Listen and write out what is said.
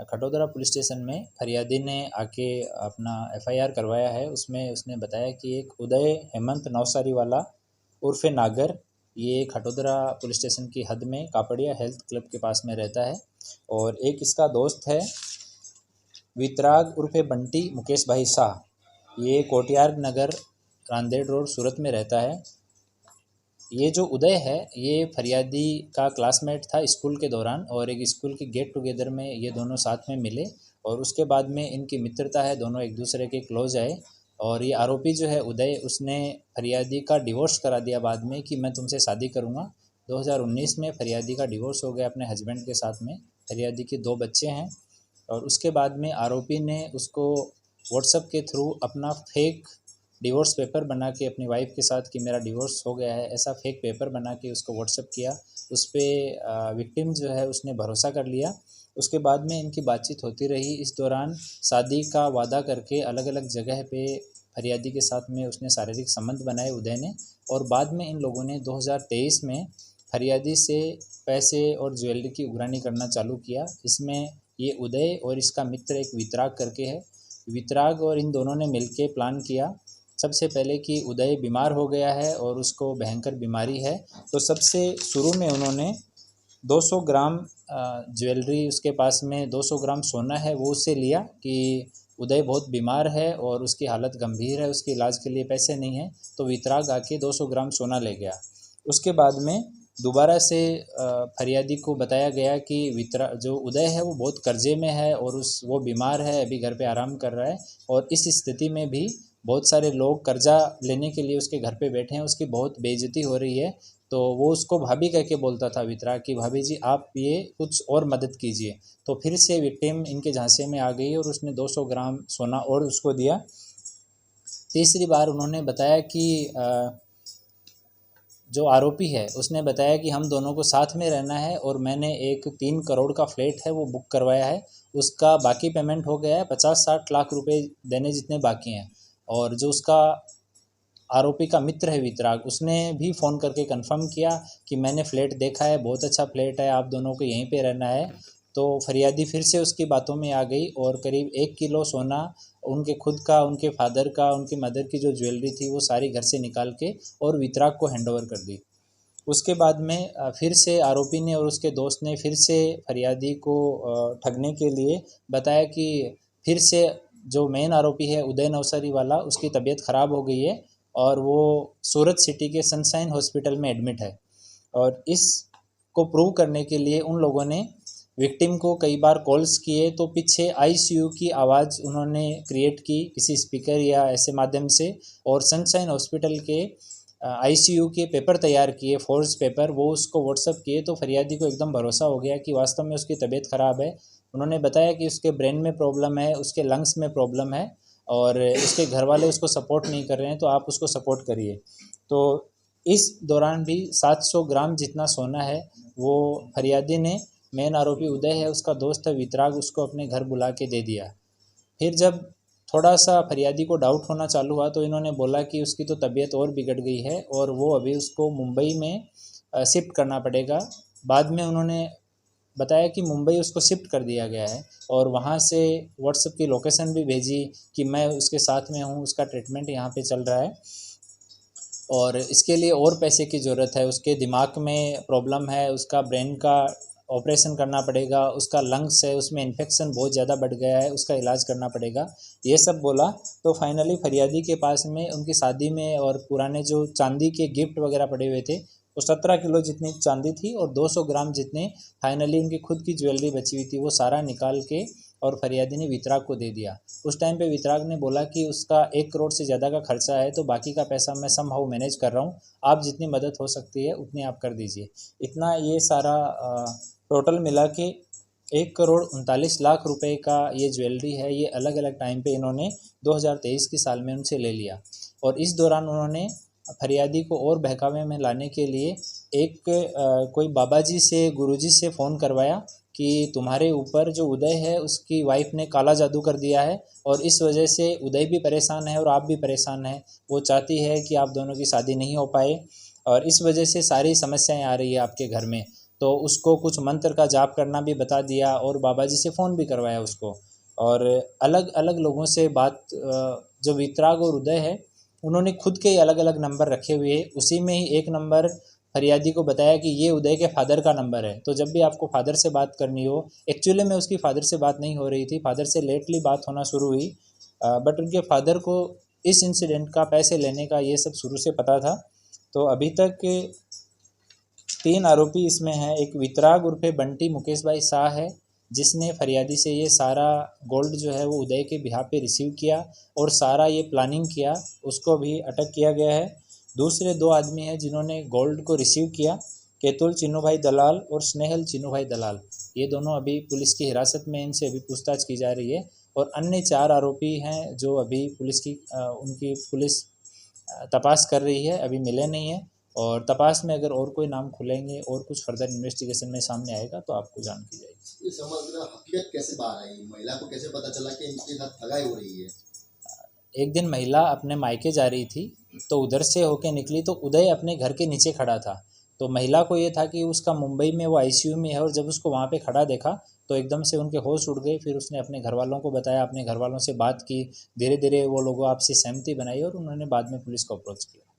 Khatodara police station में फरियादी ने आके अपना एफआईआर करवाया है। उसमें उसने बताया कि एक उदय हेमंत नवसारी वाला उर्फ़े नागर, ये खटोदरा पुलिस स्टेशन की हद में कापड़िया हेल्थ क्लब के पास में रहता है। और एक इसका दोस्त है वितराग उर्फ़े बंटी मुकेश भाई शाह, ये कोटियार नगर रांदेड़ रोड सूरत में रहता है। ये जो उदय है ये फरियादी का क्लासमेट था स्कूल के दौरान, और एक स्कूल की गेट टुगेदर में ये दोनों साथ में मिले और उसके बाद में इनकी मित्रता है, दोनों एक दूसरे के क्लोज आए। और ये आरोपी जो है उदय, उसने फरियादी का डिवोर्स करा दिया बाद में कि मैं तुमसे शादी करूँगा। 2019 में फरियादी का डिवोर्स हो गया अपने हस्बैंड के साथ में। फरियादी के 2 बच्चे हैं। और उसके बाद में आरोपी ने उसको व्हाट्सएप के थ्रू अपना फेक डिवोर्स पेपर बना के अपनी वाइफ के साथ कि मेरा डिवोर्स हो गया है, ऐसा फेक पेपर बना के उसको व्हाट्सएप किया। उस पर विक्टिम जो है उसने भरोसा कर लिया। उसके बाद में इनकी बातचीत होती रही। इस दौरान शादी का वादा करके अलग अलग जगह पे फरियादी के साथ में उसने शारीरिक संबंध बनाए उदय ने। और बाद में इन लोगों ने 2023 में फरियादी से पैसे और ज्वेलरी की उगरानी करना चालू किया। इसमें ये उदय और इसका मित्र एक वितराग करके है, वितराग और इन दोनों ने मिलके प्लान किया। सबसे पहले कि उदय बीमार हो गया है और उसको भयंकर बीमारी है, तो सबसे शुरू में उन्होंने 200 ग्राम ज्वेलरी, उसके पास में 200 ग्राम सोना है, वो उससे लिया कि उदय बहुत बीमार है और उसकी हालत गंभीर है, उसके इलाज के लिए पैसे नहीं हैं। तो वितराग आके 200 ग्राम सोना ले गया। उसके बाद में दोबारा से फरियादी को बताया गया कि जो उदय है वो बहुत कर्जे में है और वो बीमार है, अभी घर पे आराम कर रहा है। और इस स्थिति में भी बहुत सारे लोग कर्जा लेने के लिए उसके घर पे बैठे हैं, उसकी बहुत बेइज्जती हो रही है। तो वो उसको भाभी कह के बोलता था वितराग कि भाभी जी आप ये कुछ और मदद कीजिए। तो फिर से विक्टिम इनके झांसे में आ गई और उसने 200 ग्राम सोना और उसको दिया। तीसरी बार उन्होंने बताया कि जो आरोपी है उसने बताया कि हम दोनों को साथ में रहना है और मैंने एक 3 करोड़ का फ्लैट है वो बुक करवाया है, उसका बाकी पेमेंट हो गया है, 50-60 लाख रुपए देने जितने बाकी हैं। और जो उसका आरोपी का मित्र है वितराग, उसने भी फ़ोन करके कंफर्म किया कि मैंने फ़्लैट देखा है, बहुत अच्छा फ्लैट है, आप दोनों को यहीं पे रहना है। तो फरियादी फिर से उसकी बातों में आ गई और करीब 1 किलो सोना, उनके खुद का, उनके फादर का, उनकी मदर की जो ज्वेलरी थी वो सारी घर से निकाल के और वितराग को हैंडओवर कर दी। उसके बाद में फिर से आरोपी ने और उसके दोस्त ने फिर से फरियादी को ठगने के लिए बताया कि फिर से जो मेन आरोपी है उदय नवसारी वाला, उसकी तबीयत ख़राब हो गई है और वो सूरत सिटी के सनशाइन हॉस्पिटल में एडमिट है। और इसको प्रूव करने के लिए उन लोगों ने विक्टिम को कई बार कॉल्स किए, तो पीछे आईसीयू की आवाज़ उन्होंने क्रिएट की किसी स्पीकर या ऐसे माध्यम से, और सनशाइन हॉस्पिटल के आईसीयू के पेपर तैयार किए, फोर्ज पेपर, वो उसको व्हाट्सअप किए। तो फरियादी को एकदम भरोसा हो गया कि वास्तव में उसकी तबीयत ख़राब है। उन्होंने बताया कि उसके ब्रेन में प्रॉब्लम है, उसके लंग्स में प्रॉब्लम है और उसके घर वाले उसको सपोर्ट नहीं कर रहे हैं, तो आप उसको सपोर्ट करिए। तो इस दौरान भी 700 ग्राम जितना सोना है वो फरियादी ने, मेन आरोपी उदय है, उसका दोस्त है वितराग, उसको अपने घर बुला के दे दिया। फिर जब थोड़ा सा फरियादी को डाउट होना चालू हुआ तो इन्होंने बोला कि उसकी तो तबीयत और बिगड़ गई है और वो अभी उसको मुंबई में शिफ्ट करना पड़ेगा। बाद में उन्होंने बताया कि मुंबई उसको शिफ्ट कर दिया गया है और वहाँ से व्हाट्सएप की लोकेशन भी भेजी कि मैं उसके साथ में हूँ, उसका ट्रीटमेंट यहाँ पे चल रहा है और इसके लिए और पैसे की ज़रूरत है, उसके दिमाग में प्रॉब्लम है, उसका ब्रेन का ऑपरेशन करना पड़ेगा, उसका लंग्स है उसमें इन्फेक्शन बहुत ज़्यादा बढ़ गया है, उसका इलाज करना पड़ेगा, ये सब बोला। तो फाइनली फरियादी के पास में उनकी शादी में और पुराने जो चांदी के गिफ्ट वगैरह पड़े हुए थे, वो 17 किलो जितनी चांदी थी और 200 ग्राम जितने फाइनली उनकी खुद की ज्वेलरी बची हुई थी, वो सारा निकाल के और फरियादी ने वितराग को दे दिया। उस टाइम पे वितराग ने बोला कि उसका 1 करोड़ से ज़्यादा का खर्चा है, तो बाकी का पैसा मैं समहाउ मैनेज कर रहा हूँ, आप जितनी मदद हो सकती है उतनी आप कर दीजिए। इतना ये सारा टोटल मिला के 1 करोड़ 39 लाख रुपए का ये ज्वेलरी है, ये अलग अलग टाइम पे इन्होंने 2023 की साल में उनसे ले लिया। और इस दौरान उन्होंने फरियादी को और बहकावे में लाने के लिए एक कोई बाबा जी से, गुरुजी से फ़ोन करवाया कि तुम्हारे ऊपर जो उदय है उसकी वाइफ ने काला जादू कर दिया है और इस वजह से उदय भी परेशान है और आप भी परेशान हैं। वो चाहती है कि आप दोनों की शादी नहीं हो पाए और इस वजह से सारी समस्याएं आ रही है आपके घर में। तो उसको कुछ मंत्र का जाप करना भी बता दिया और बाबा जी से फ़ोन भी करवाया उसको। और अलग अलग लोगों से बात जो वितराग और उदय है उन्होंने खुद के अलग अलग नंबर रखे हुए हैं। उसी में ही एक नंबर फरियादी को बताया कि ये उदय के फादर का नंबर है, तो जब भी आपको फादर से बात करनी हो, एक्चुअली में उसकी फादर से बात नहीं हो रही थी, फादर से लेटली बात होना शुरू हुई, बट उनके फादर को इस इंसिडेंट का पैसे लेने का ये सब शुरू से पता था। तो अभी तक 3 आरोपी इसमें हैं। एक वितराग उर्फे बंटी मुकेश भाई शाह है जिसने फरियादी से ये सारा गोल्ड जो है वो उदय के बिहाफ पे रिसीव किया और सारा ये प्लानिंग किया, उसको भी अटक किया गया है। दूसरे 2 आदमी हैं जिन्होंने गोल्ड को रिसीव किया, केतुल चिन्नू भाई दलाल और स्नेहल चिन्नू भाई दलाल। ये दोनों अभी पुलिस की हिरासत में, इनसे अभी पूछताछ की जा रही है। और अन्य 4 आरोपी हैं जो अभी पुलिस की उनकी पुलिस तपास कर रही है, अभी मिले नहीं है। और तपास में अगर और कोई नाम खुलेंगे और कुछ फर्दर इन्वेस्टिगेशन में सामने आएगा तो आपको जान की जाएगी। ये समग्र हकीकत कैसे बाहर आई, महिला को कैसे पता चला कि इनके साथ ठगाई हो रही है? एक दिन महिला अपने मायके जा रही थी तो उधर से होके निकली तो उदय अपने घर के नीचे खड़ा था। तो महिला को ये था कि उसका मुंबई में वो आईसीयू में है, और जब उसको वहाँ पे खड़ा देखा तो एकदम से उनके होश उड़ गए। फिर उसने अपने घर वालों को बताया, अपने घर वालों से बात की, धीरे धीरे वो लोगों आपसी सहमति बनाई और उन्होंने बाद में पुलिस को अप्रोच किया।